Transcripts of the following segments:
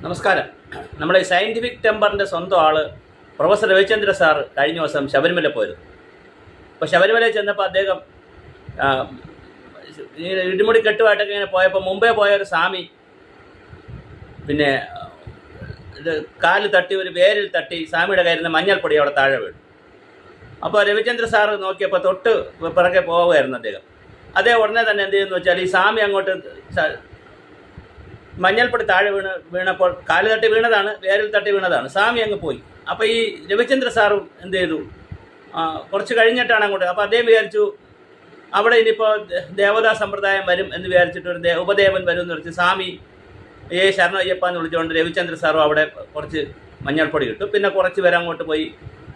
നമസ്കാരം. നമ്മുടെ സയൻറ്റിഫിക് ടെമ്പറിൻ്റെ സ്വന്തം ആൾ പ്രൊഫസർ രവിചന്ദ്ര സാർ കഴിഞ്ഞ ദിവസം ശബരിമല പോയിരുന്നു. അപ്പോൾ ശബരിമലയിൽ ചെന്നപ്പോൾ അദ്ദേഹം ഇടിമുടി കെട്ടുമായിട്ടൊക്കെ ഇങ്ങനെ പോയപ്പോൾ മുമ്പേ പോയ ഒരു സ്വാമി പിന്നെ ഇത് കാല് തട്ടി ഒരു വേരിൽ തട്ടി സ്വാമിയുടെ കയ്യിൽ നിന്ന് മഞ്ഞൾപ്പൊടി അവിടെ താഴെ വീണു. അപ്പോൾ രവിചന്ദ്ര സാർ നോക്കിയപ്പോൾ തൊട്ട് പിറകെ പോവുമായിരുന്നു അദ്ദേഹം ഉടനെ തന്നെ എന്ത് ചെയ്യുന്നു വെച്ചാൽ ഈ സ്വാമി അങ്ങോട്ട് മഞ്ഞൾപ്പൊടി താഴെ വീണപ്പോൾ കാല് തട്ടി വീണതാണ്, വേരിൽ തട്ടി വീണതാണ്, സ്വാമി അങ്ങ് പോയി. അപ്പോൾ ഈ രവിചന്ദ്ര സാറും എന്ത് ചെയ്തു, കുറച്ച് കഴിഞ്ഞിട്ടാണ് അങ്ങോട്ട്. അപ്പോൾ അദ്ദേഹം വിചാരിച്ചു അവിടെ ഇനിയിപ്പോൾ ദേവതാ സമ്പ്രദായം വരും എന്ന് വിചാരിച്ചിട്ട് ഒരു ഉപദേവൻ വരും എന്ന് വിളിച്ച് സ്വാമി ശരണം അയ്യപ്പ എന്ന് വിളിച്ചുകൊണ്ട് രവിചന്ദ്ര സാറും അവിടെ കുറച്ച് മഞ്ഞൾപ്പൊടി ഇട്ടു. പിന്നെ കുറച്ച് പേര് അങ്ങോട്ട് പോയി.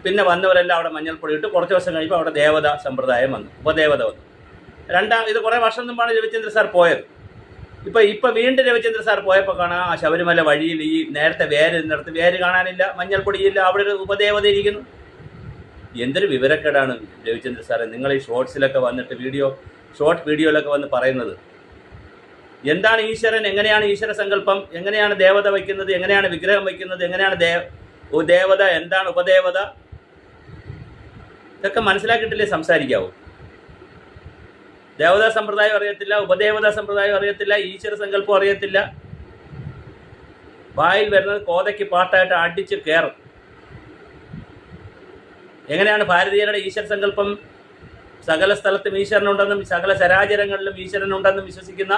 പിന്നെ വന്നവരെല്ലാം അവിടെ മഞ്ഞൾപ്പൊടി ഇട്ടു. കുറച്ച് ദിവസം കഴിയുമ്പോൾ അവിടെ ദേവതാ സമ്പ്രദായം വന്നു, ഉപദേവത വന്നു. ഇത് കുറേ വർഷം മുമ്പാണ് രവിചന്ദ്ര സാർ പോയത്. ഇപ്പം വീണ്ടും രവിചന്ദ്ര സാർ പോയപ്പോൾ കാണാം ആ ശബരിമല വഴിയിൽ ഈ നേരത്തെ വേരിനടുത്ത് വേര് കാണാനില്ല, മഞ്ഞൾപ്പൊടിയില്ല, അവിടെ ഒരു ഉപദേവത ഇരിക്കുന്നു. എന്തൊരു വിവരക്കേടാണ് രവിചന്ദ്ര സാറെ നിങ്ങൾ ഈ ഷോർട്സിലൊക്കെ വന്നിട്ട് ഷോർട്ട് വീഡിയോയിലൊക്കെ വന്ന് പറയുന്നത്. എന്താണ് ഈശ്വരൻ, എങ്ങനെയാണ് ഈശ്വര സങ്കല്പം, എങ്ങനെയാണ് ദേവത വയ്ക്കുന്നത്, എങ്ങനെയാണ് വിഗ്രഹം വയ്ക്കുന്നത്, എങ്ങനെയാണ് ദേവത, എന്താണ് ഉപദേവത, ഇതൊക്കെ മനസ്സിലാക്കിയിട്ടില്ലേ സംസാരിക്കാവൂ. ദേവതാ സമ്പ്രദായം അറിയത്തില്ല, ഉപദേവതാ സമ്പ്രദായം അറിയത്തില്ല, ഈശ്വര സങ്കല്പം അറിയത്തില്ല. വായിൽ വരുന്നത് കോതയ്ക്ക് പാട്ടായിട്ട് അടിച്ച് കയറും. എങ്ങനെയാണ് ഭാരതീയരുടെ ഈശ്വര സങ്കല്പം? സകല സ്ഥലത്തും ഈശ്വരനുണ്ടെന്നും സകല ചരാചരങ്ങളിലും ഈശ്വരനുണ്ടെന്നും വിശ്വസിക്കുന്ന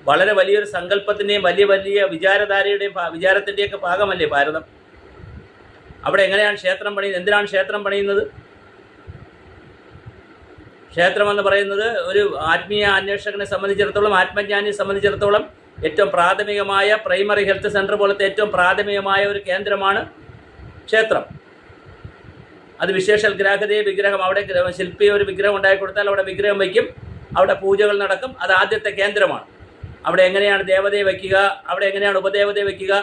വളരെ വലിയൊരു സങ്കല്പത്തിൻ്റെയും വലിയ വലിയ വിചാരധാരയുടെയും വിചാരത്തിൻ്റെയൊക്കെ ഭാഗമല്ലേ ഭാരതം. അവിടെ എങ്ങനെയാണ് ക്ഷേത്രം പണിയുന്നത്? എന്തിനാണ് ക്ഷേത്രം പണിയുന്നത്? ക്ഷേത്രമെന്ന് പറയുന്നത് ഒരു ആത്മീയ അന്വേഷകനെ സംബന്ധിച്ചിടത്തോളം, ആത്മജ്ഞാനിയെ സംബന്ധിച്ചിടത്തോളം ഏറ്റവും പ്രാഥമികമായ പ്രൈമറി ഹെൽത്ത് സെൻറ്റർ പോലത്തെ ഏറ്റവും പ്രാഥമികമായ ഒരു കേന്ദ്രമാണ് ക്ഷേത്രം. അത് വിശേഷൽ ഗ്രാഹതയെ വിഗ്രഹം, അവിടെ ശില്പി ഒരു വിഗ്രഹം ഉണ്ടാക്കി കൊടുത്താൽ അവിടെ വിഗ്രഹം വയ്ക്കും, അവിടെ പൂജകൾ നടക്കും. അത് ആദ്യത്തെ കേന്ദ്രമാണ്. അവിടെ എങ്ങനെയാണ് ദേവതയെ വയ്ക്കുക, അവിടെ എങ്ങനെയാണ് ഉപദേവതയെ വയ്ക്കുക,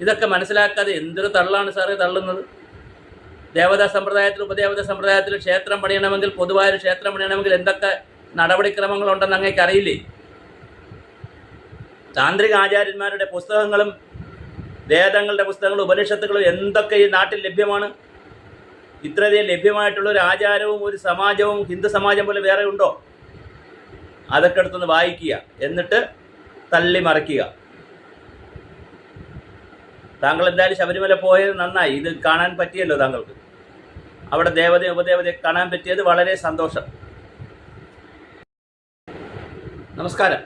ഇതൊക്കെ മനസ്സിലാക്കാതെ എന്തൊരു തള്ളാണ് സാറേ തള്ളുന്നത്. ദേവതാ സമ്പ്രദായത്തിൽ ഉപദേവതാ സമ്പ്രദായത്തിൽ ക്ഷേത്രം പണിയണമെങ്കിൽ, പൊതുവായൊരു ക്ഷേത്രം പണിയണമെങ്കിൽ എന്തൊക്കെ നടപടിക്രമങ്ങളുണ്ടെന്ന് അങ്ങേക്ക് അറിയില്ലേ? താന്ത്രിക ആചാര്യന്മാരുടെ പുസ്തകങ്ങളും വേദങ്ങളുടെ പുസ്തകങ്ങളും ഉപനിഷത്തുകളും എന്തൊക്കെ ഈ നാട്ടിൽ ലഭ്യമാണ്. ഇത്രയധികം ലഭ്യമായിട്ടുള്ളൊരു ആചാരവും ഒരു സമാജവും ഹിന്ദു സമാജം പോലെ വേറെ ഉണ്ടോ? അതൊക്കെ എടുത്തൊന്ന് വായിക്കുക, എന്നിട്ട് തള്ളി മറിക്കുക. താങ്കൾ എന്തായാലും ശബരിമല പോയത് നന്നായി. ഇത് കാണാൻ പറ്റിയല്ലോ താങ്കൾക്ക്. അവിടെ ദേവതയും ഉപദേവതയെ കാണാൻ പറ്റിയത് വളരെ സന്തോഷം. നമസ്കാരം.